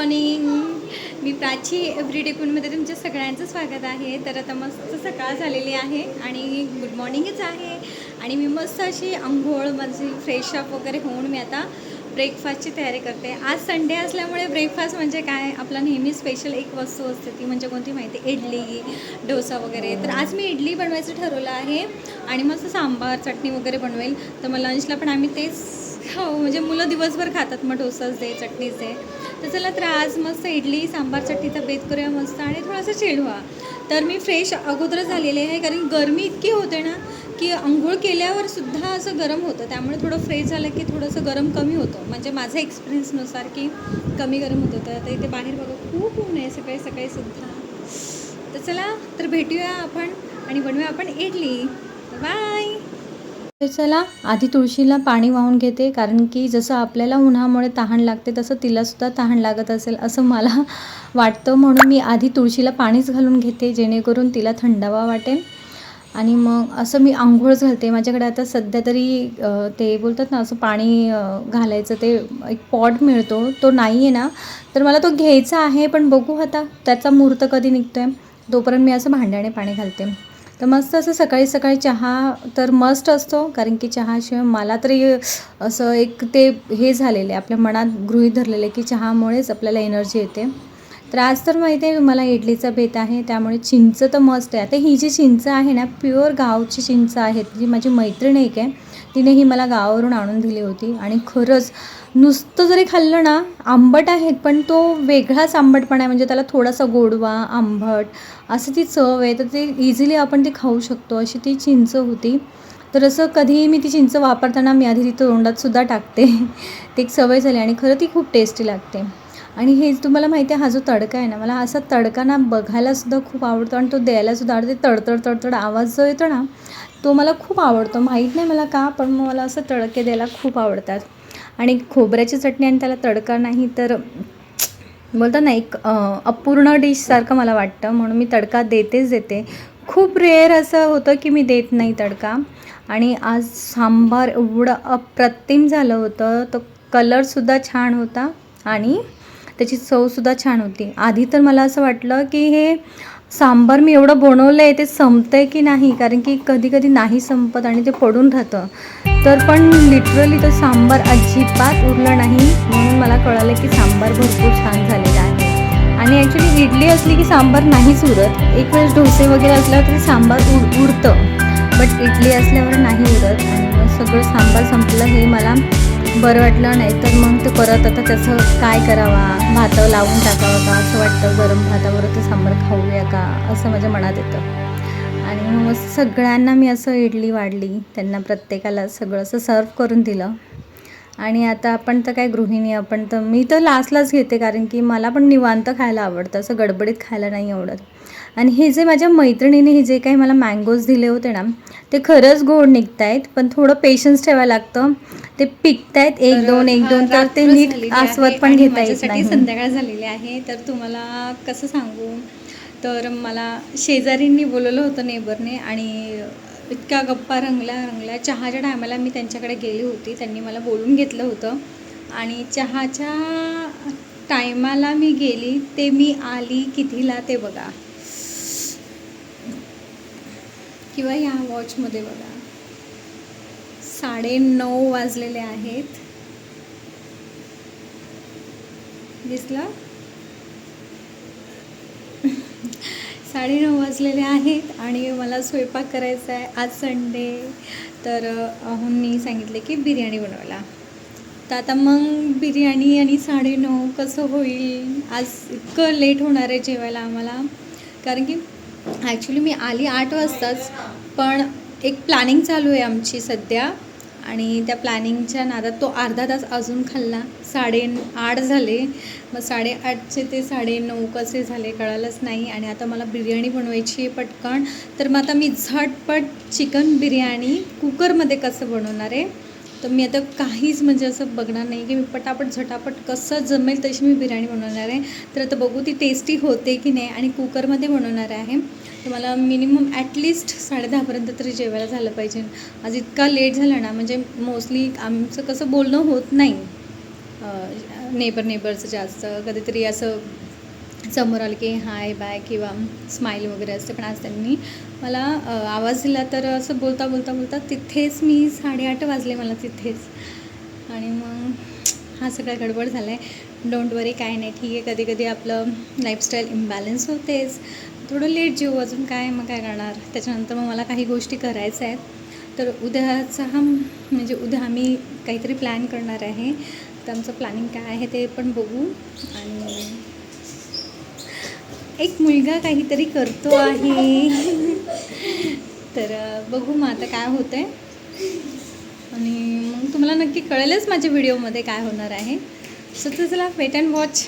Morning. मी Prachi everyday कुनमध्ये तुमच्या सगळ्यांचं स्वागत आहे. तर आता मस्त सकाळ झालेली आहे आणि गुड मॉर्निंगच आहे. आणि मी मस्त अशी आंघोळ माझी फ्रेशअप वगैरे होऊन मी आता ब्रेकफास्टची तयारी करते. आज संडे असल्यामुळे ब्रेकफास्ट म्हणजे काय, आपला नेहमी स्पेशल एक वस्तू असते, ती म्हणजे कोणती माहिती, इडली डोसा वगैरे. तर आज मी इडली बनवायचं ठरवलं आहे आणि मस्त सांबार चटणी वगैरे बनवेल. तर मग लंचला पण आम्ही तेच हो, म्हणजे मुलं दिवसभर खातात, मग डोसाच दे चटणीच दे. तर चला, तर आज मस्त इडली सांबार चटणीचा बेत करूया मस्त आणि थोडंसं चिल व्हा. तर मी फ्रेश अगोदरच झालेली आहे, कारण गरमी इतकी होते ना की आंघोळ केल्यावर सुद्धा असं गरम होतं. त्यामुळे थोडं फ्रेश झालं की थोडंसं गरम कमी होतं, म्हणजे माझ्या एक्सपिरियन्सनुसार की कमी गरम होतं. तर इथे बाहेर बघा खूप ऊन आहे सकाळी सकाळी सुद्धा. तर चला, तर भेटूया आपण आणि बनवूया आपण इडली. बाय. तर चला, आधी तुळशीला पाणी वाहून घेते, कारण की जसं आपल्याला उन्हामुळे तहान लागते तसं तिलासुद्धा तहान लागत असेल असं मला वाटतं. म्हणून मी आधी तुळशीला पाणीच घालून घेते, जेणेकरून तिला थंडावा वाटेल. आणि मग असं मी आंघोळ घालते. माझ्याकडे आता सध्या तरी ते बोलतात ना, असं पाणी घालायचं ते एक पॉट मिळतो, तो नाही आहे ना, तर मला तो घ्यायचा आहे. पण बघू आता त्याचा मुहूर्त कधी निघतो आहे, तोपर्यंत मी असं भांड्याने पाणी घालते. तर मस्त असं सकाळी सकाळी चहा तर मस्ट असतो, कारण की चहाशिवाय मला तरी असं एक ते हे झालेलं आहे, आपल्या मनात गृहीत धरलेलं आहे की चहामुळेच आपल्याला एनर्जी येते. तर आज तर माहिती आहे मला इडलीचा बेत आहे, त्यामुळे चिंच तर मस्त आहे. आता ही जी चिंच आहे ना, प्युअर गावची चिंच आहे. जी माझी मैत्रीण एक आहे, तिने ही मला गावावरून आणून दिली होती. आणि खरंच नुसतं जरी खाल्लं ना, आंबट आहेत पण तो वेगळाच आंबटपणा आहे, म्हणजे त्याला थोडासा गोडवा आंबट असं ती चव आहे. तर ते इझिली आपण ती खाऊ शकतो अशी ती चिंच होती. तर असं कधीही मी ती चिंच वापरताना मी आधी ती तोंडातसुद्धा टाकते. ती एक सवय झाली आणि खरं ती खूप टेस्टी लागते. आणि हे तुम्हाला माहिती आहे, हा जो तडका आहे ना, मला असा तडका ना बघायलासुद्धा खूप आवडतो आणि तो द्यायलासुद्धा आवडते. तडतड तडतड आवाज जो येतो ना, तो मला खूप आवडतो. माहीत नाही मला का, पण मला असं तडके द्यायला खूप आवडतात. आणि खोबऱ्याची चटणी आणि त्याला तडका नाही तर बोलतात ना, एक अपूर्ण डिशसारखं मला वाटतं, म्हणून मी तडका देतेच देते. खूप रेअर असं होतं की मी देत नाही तडका. आणि आज सांबार एवढं अप्रतिम झालं होतं, तो कलरसुद्धा छान होता आणि त्याची चवसुद्धा छान होती. आधी तर मला असं वाटलं की हे सांबार मी एवढं बनवलं आहे ते संपतं आहे की नाही, कारण की कधी कधी नाही संपत आणि ते पडून राहतं. तर पण लिटरली तो सांबार अजिबात उरलं नाही, म्हणून मला कळालं की सांबार भरपूर छान झालेला आहे. आणि ॲक्च्युली इडली असली की सांबार नाहीच उरत. एक वेळेस डोसे वगैरे असल्यावर तरी सांबार उरतं, बट इडली असल्यावर नाही उरत. आणि मग सगळं सांबार संपलं हे मला बरं वाटलं. नाही तर मग ते परत आता त्याचं काय करावा, भातावर लावून टाकावं का असं वाटतं, गरम भातावर ते सांबार खाऊया का असं माझ्या मनात येतं. आणि मग सगळ्यांना मी असं इडली वाढली, त्यांना प्रत्येकाला सगळं असं सर्व करून दिलं. आणि आता आपण तर काय गृहिणी, आपण तर मी तर लास्टलाच घेते, कारण की मला पण निवांत खायला आवडतं, असं गडबडीत खायला नाही आवडत. आणि हे जे माझ्या मैत्रिणीने हे जे काही मला मँगोज दिले होते ना, ते खरंच गोड निघत आहेत, पण थोडं पेशन्स ठेवायला लागतं. ते पिकत आहेत एक दोन तर ते नीट आस्वाद पण घेता येत नाही. संध्याकाळ झालेली आहे. तर तुम्हाला कसं सांगू, तर मला शेजारींनी बोलवलं होतं, नेबरने, आणि इतक्या गप्पा रंगल्या. चहाच्या टायमाला मी त्यांच्याकडे गेली होती, त्यांनी मला बोलून घेतलं होतं. आणि चहाच्या टायमाला मी गेली ते मी आली कितीला ते बघा, किंवा ह्या वॉचमध्ये बघा 9:30 वाजलेले आहेत. दिसलं? 9:30 वाजलेले आहेत आणि मला स्वयंपाक करायचा आहे. आज संडे, तर अहोंनी सांगितले की बिर्याणी बनवायला. तर आता मग बिर्याणी आणि 9:30 कसं होईल, आज इतकं लेट होणार आहे जेवायला आम्हाला. कारण की ॲक्च्युली मी आली 8 वाजताच, पण एक प्लॅनिंग चालू आहे आमची सध्या, आणि त्या प्लॅनिंगच्या नादात तो अर्धा तास अजून खाल्ला. 8:30 झाले, मग 8:30चे ते 9:30 कसे झाले कळालंच नाही. आणि आता मला बिर्याणी बनवायची आहे पटकन. तर मग आता मी झटपट चिकन बिर्याणी कुकरमध्ये कसं बनवणार आहे, तर मी आता काहीच म्हणजे असं बघणार नाही की मी पटापट झटापट कसं जमेल तशी मी बिर्याणी बनवणार आहे. तर आता बघू ती टेस्टी होते की नाही, आणि कुकरमध्ये बनवणार आहे. तर मला मिनिमम ॲटलिस्ट 10:30पर्यंत तरी जेवायला झालं पाहिजे. आज इतका लेट झाला ना, म्हणजे मोस्टली आमचं कसं बोलणं होत नाही नेबरचं जास्त कधीतरी असं समोर आलं की हाय बाय किंवा स्माईल वगैरे असते. पण आज त्यांनी मला आवाज दिला तर असं बोलता बोलता बोलता तिथेच मी 8:30 वाजले मला तिथेच. आणि मग हा सगळा गडबड झाला आहे. डोंट वरी, काय नाही, ठीक आहे. कधी कधी आपलं लाईफस्टाईल इम्बॅलन्स होतेच. थोडं लेट जेऊ, अजून काय, मग काय करणार. त्याच्यानंतर मग मला काही गोष्टी करायच्या आहेत. तर उद्याचा म्हणजे उद्या आम्ही काहीतरी प्लॅन करणार आहे. तर आमचं प्लॅनिंग काय आहे ते पण बघू. आणि एक मुलगा काहीतरी करतो आहे. तर बघू मग आता काय होतं आहे. आणि मग तुम्हाला नक्की कळेलच माझ्या व्हिडिओमध्ये काय होणार आहे. सो तर चला वेट अँड वॉच.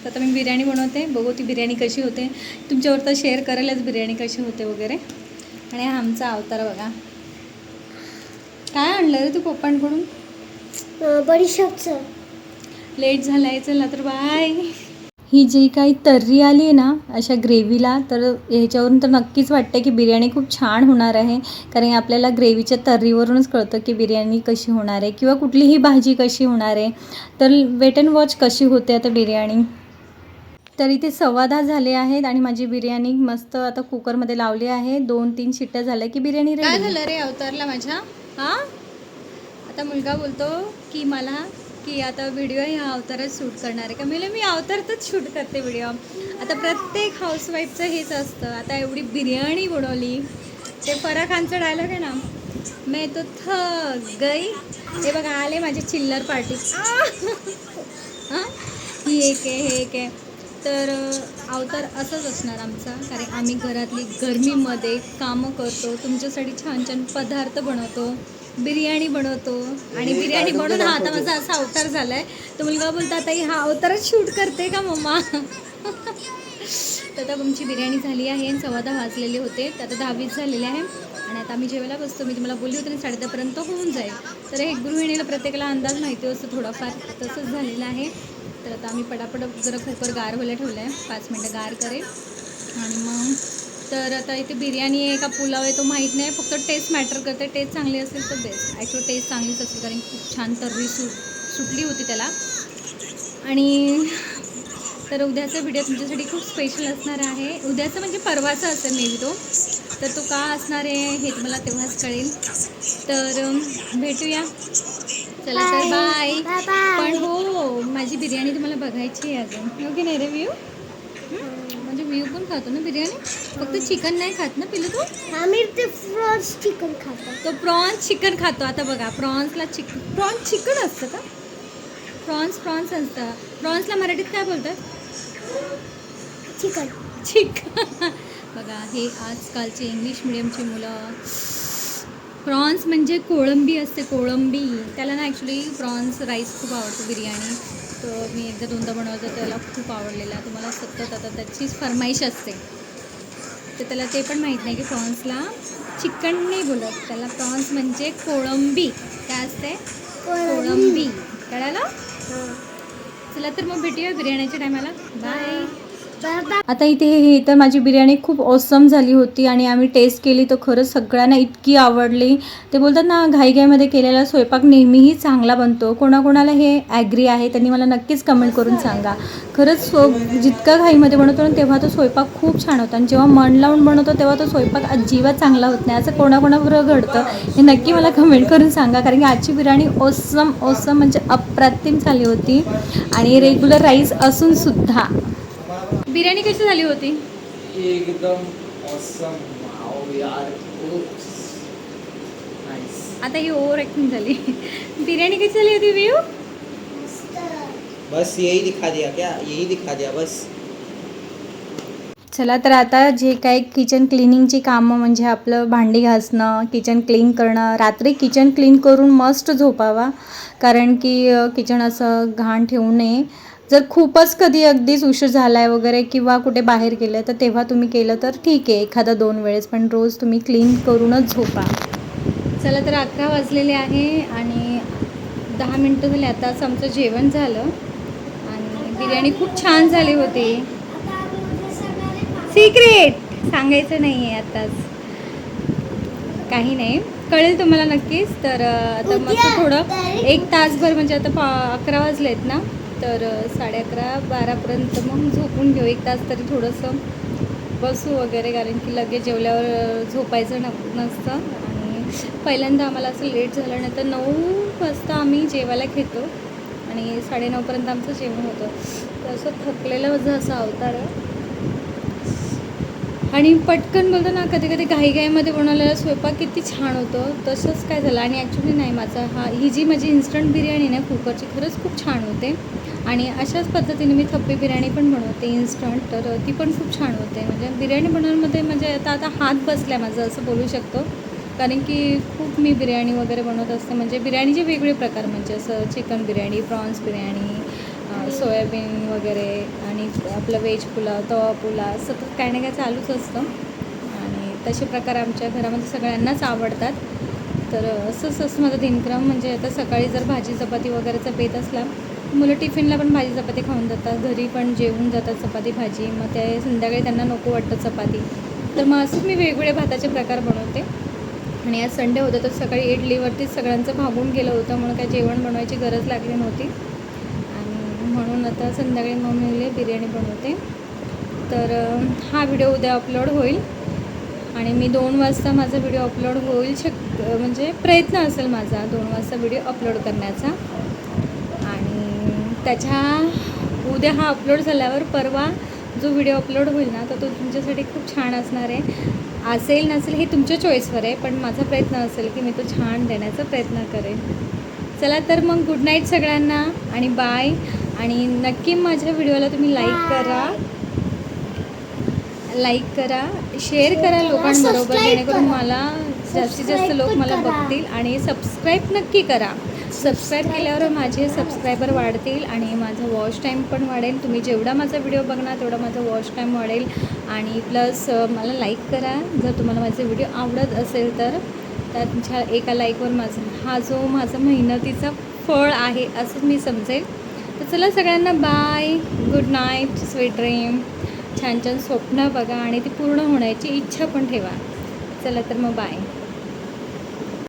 तर आता मी बिर्याणी बनवते, बघू ती बिर्याणी कशी होते. तुमच्यावर तर शेअर करेलच बिर्याणी कशी होते वगैरे. आणि हा आमचा अवतार बघा. काय आणलं रे तू पप्पांकडून? बडीशेपचं. लेट झाला आहे, चला तर बाय. ही जी काही तर्री आली आहे ना अशा ग्रेव्हीला, तर ह्याच्यावरून तर नक्कीच वाटतं की बिर्याणी खूप छान होणार आहे. कारण आपल्याला ग्रेव्हीच्या तर्रीवरूनच कळतं की बिर्याणी कशी होणार आहे किंवा कुठलीही भाजी कशी होणार आहे. तर वेट अँड वॉच कशी होते आता बिर्याणी. तर इथे 10:15 झाले आहेत आणि माझी बिर्याणी मस्त आता कुकरमध्ये लावली आहे. 2-3 शिट्ट्या झाल्या की बिर्याणी रेडी. काय झालं रे अवतारला माझ्या? हां, आता मुलगा बोलतो की मला की आता व्हिडिओ ह्या अवतारात शूट करणार आहे का. मी अवतारातच शूट करते व्हिडिओ. आता प्रत्येक हाऊसवाईफचं हेच असतं. आता एवढी बिर्याणी बनवली. ते फराह खानचा डायलॉग आहे ना, मैं तो थक गई. हे बघा आले माझे चिल्लर पार्टी. हां, ही एक आहे, हे एक आहे. तर अवतार असंच असणार आमचा. कारण आम्ही घरातली गरमीमध्ये कामं करतो, तुमच्यासाठी छान छान पदार्थ बनवतो, बिर्याणी बनवतो. आणि बिर्याणी बनवून हा आता माझा असा अवतार झाला आहे. तर मुलगा बोलता आता हा अवतारच शूट करते का मम्मा. तर आता आमची बिर्याणी झाली आहे आणि 10:15 वाजलेले होते. तर आता 10:20 झालेले आहे. आणि आता आम्ही जेवायला बसतो. मी तुम्हाला बोलली होती ना 10:30पर्यंत होऊन जाईल. तर हे गृहिणीला प्रत्येकाला अंदाज माहिती असतो थोडाफार, तसंच झालेलं आहे. तर आता आम्ही पटापट जरा कुकर गार व्हायला ठेवलं आहे. 5 मिनटं गार करेल. आणि मग तर आता इथे बिर्याणी आहे का पुलाव आहे तो माहीत नाही. फक्त टेस्ट मॅटर करते. टेस्ट चांगली असेल तर बेस्ट. ॲक्च्युअली टेस्ट चांगलीच असेल कारण खूप छान तर्री सुटली होती त्याला. आणि तर उद्याचा व्हिडिओ तुमच्यासाठी खूप स्पेशल असणार आहे. उद्याचं म्हणजे परवाचा असेल मे बी तो. तर तो का असणार आहे हे तुम्हाला तेव्हाच कळेल. तर भेटूया. चला तर बाय. पण हो, माझी बिर्याणी तुम्हाला बघायची आहे अजून. हो की नाही रे व्ह्यू? म्हणजे व्ह्यू पण खातो ना बिर्याणी. फक्त चिकन नाही खात ना पिलू तू? आम्ही ते फ्रॉन्स चिकन खातो. तो प्रॉन्स चिकन खातो. आता बघा प्रॉन्सला प्रॉन्स चिकन असतं का? प्रॉन्स असतं. प्रॉन्सला मराठीत काय बोलतात? चिकन. बघा हे आजकालचे इंग्लिश मिडियमची मुलं. प्रॉन्स म्हणजे कोळंबी असते, कोळंबी. त्याला ना ॲक्च्युली प्रॉन्स राईस खूप आवडतो बिर्याणी. तर मी एकदा दोनदा बनवलं त्याला खूप आवडलेला. तुम्हाला सतत आता त्याचीच फरमाईश असते. तर त्याला ते पण माहीत नाही की प्रॉन्सला चिकन नाही बोलत, त्याला प्रॉन्स म्हणजे कोळंबी. काय असते? कोळंबी. कळालं? चला तर मग भेटूया बिर्याणीच्या टायमाला. बाय. आता इथे हे तर माझी बिर्याणी खूप ऑसम झाली होती आणि आम्ही टेस्ट केली तर खरंच सगळ्यांना इतकी आवडली. ते बोलतात ना घाईघाईमध्ये केलेला स्वयंपाक नेहमीही चांगला बनतो. कोणाकोणाला हे ॲग्री आहे त्यांनी मला नक्कीच कमेंट करून सांगा. खरंच जितका घाईमध्ये बनवतो ना तेव्हा तो स्वयंपाक खूप छान होता आणि जेव्हा मन लावून बनवतो तेव्हा तो स्वयंपाक अजिबात चांगला होत नाही. असं कोणाकोणाबरोबर घडतं हे नक्की मला कमेंट करून सांगा. कारण की आजची बिर्याणी ऑसम म्हणजे अप्रतिम झाली होती. आणि रेग्युलर राईस असूनसुद्धा बिर्याणी कशी झाली होती? एकदम ऑसम. वाव यार, नाइस. आता ही ओव्हर ॲक्टिंग झाली. बिर्याणी कशी झाली होती व्ह्यू? बस यही दिखा दिया क्या? यही दिखा दिया बस. चला तर आता जे काही किचन क्लिनिंगची कामं म्हणजे आपलं भांडी घासणं, किचन क्लीन करणं. रात्री किचन क्लीन करून मस्त झोपावा. कारण की किचन असं घाण ठेवू नये. जर खूपच कधी अगदीच उशीर झाला आहे वगैरे किंवा कुठे बाहेर गेलं आहे तर तेव्हा तुम्ही केलं तर ठीक आहे, 1-2 वेळेस. पण रोज तुम्ही क्लीन करूनच झोपा. चला तर 11 वाजलेले आहे आणि 10 मिनटं झाली आताच आमचं जेवण झालं. आणि बिर्याणी खूप छान झाली होती. सिक्रेट सांगायचं नाही आहे आताच. काही नाही, कळेल तुम्हाला नक्कीच. तर आता मस्त थोडं 1 तासभर म्हणजे आता 11 वाजलेत ना, तर 11:30-12पर्यंत मग झोपून घेऊ, 1 तास तरी थोडंसं बसू वगैरे, कारण की लगेच जेवल्यावर झोपायचं नसतं. आणि पहिल्यांदा आम्हाला असं लेट झालं नाही तर 9 वाजता आम्ही जेवायला घेतो आणि 9:30पर्यंत आमचं जेवण होतं. तर असं थकलेलं असं अवतार आहे. आणि पटकन बोलतो ना, कधी कधी घाईघाईमध्ये बनवलेला स्वयंपाक किती छान होतो, तसंच काय झालं. आणि ॲक्च्युली नाही, ही जी माझी इन्स्टंट बिर्याणी ना कुकरची, खरंच खूप छान होते. आणि अशाच पद्धतीने मी थप्पी बिर्याणी पण बनवते इन्स्टंट, तर ती पण खूप छान होते. म्हणजे बिर्याणी बनवण्यामध्ये म्हणजे आता हात बसला आहे माझं असं बोलू शकतो, कारण की खूप मी बिर्याणी वगैरे बनवत असते. म्हणजे बिर्याणीचे वेगवेगळे प्रकार, म्हणजे असं chicken biryani, prawns biryani, soybean वगैरे, आणि आपलं व्हेज पुलाव, तवा पुलाव, सतत काही ना काही चालूच असतं. आणि तसे प्रकार आमच्या घरामध्ये सगळ्यांनाच आवडतात. तर असंच माझं दिनक्रम. म्हणजे आता सकाळी जर भाजी चपाती वगैरेचा बेत असला, मुलं टिफिनला पण भाजी चपाती खाऊन जातात, घरी पण जेवून जातात चपाती भाजी. मग ते संध्याकाळी त्यांना नको वाटतं चपाती, तर मग असंच मी वेगवेगळे भाताचे प्रकार बनवते. आणि आज संडे होतं तर सकाळी इडलीवरतीच सगळ्यांचं भागून गेलं होतं, म्हणून काही जेवण बनवायची गरज लागली नव्हती. आणि म्हणून आता संध्याकाळी मम्मीला बिर्याणी बनवते. तर हा व्हिडिओ उद्या अपलोड होईल आणि मी 2 वाजता माझा व्हिडिओ अपलोड होईल म्हणजे प्रयत्न असेल माझा 2 वाजता व्हिडिओ अपलोड करण्याचा. आणि उद्या हा अपलोड झाल्यावर परवा जो व्हिडिओ अपलोड होईल ना, तर तो तुमच्यासाठी खूप छान असणार आहे. असेल नसेल हे तुमच्या चॉईसवर आहे, पण माझा प्रयत्न असेल की मी तो छान देण्याचा प्रयत्न करेन. चला तर मग गुड नाईट सगळ्यांना आणि बाय. आणि नक्की माझ्या व्हिडिओला तुम्ही लाईक करा, शेअर करा लोकांबरोबर, जेणेकरून मला जास्तीत जास्त लोक मला बघतील. आणि सबस्क्राईब नक्की करा. सबस्क्राईब केल्यावर माझे सबस्क्रायबर वाढतील आणि माझा वॉच टाईम पण वाढेल. तुम्ही जेवढा माझा व्हिडिओ बघणार तेवढा माझा वॉच टाईम वाढेल. आणि प्लस मला लाईक करा जर तुम्हाला माझे व्हिडिओ आवडत असेल तर. तुमच्या एका लाईकवर माझा मेहनतीचा फळ आहे असं मी समजेल. तर चला सगळ्यांना bye, good night, sweet dream. छान छान स्वप्न बघा आणि ती पूर्ण होण्याची इच्छा पण ठेवा. चला तर मग बाय.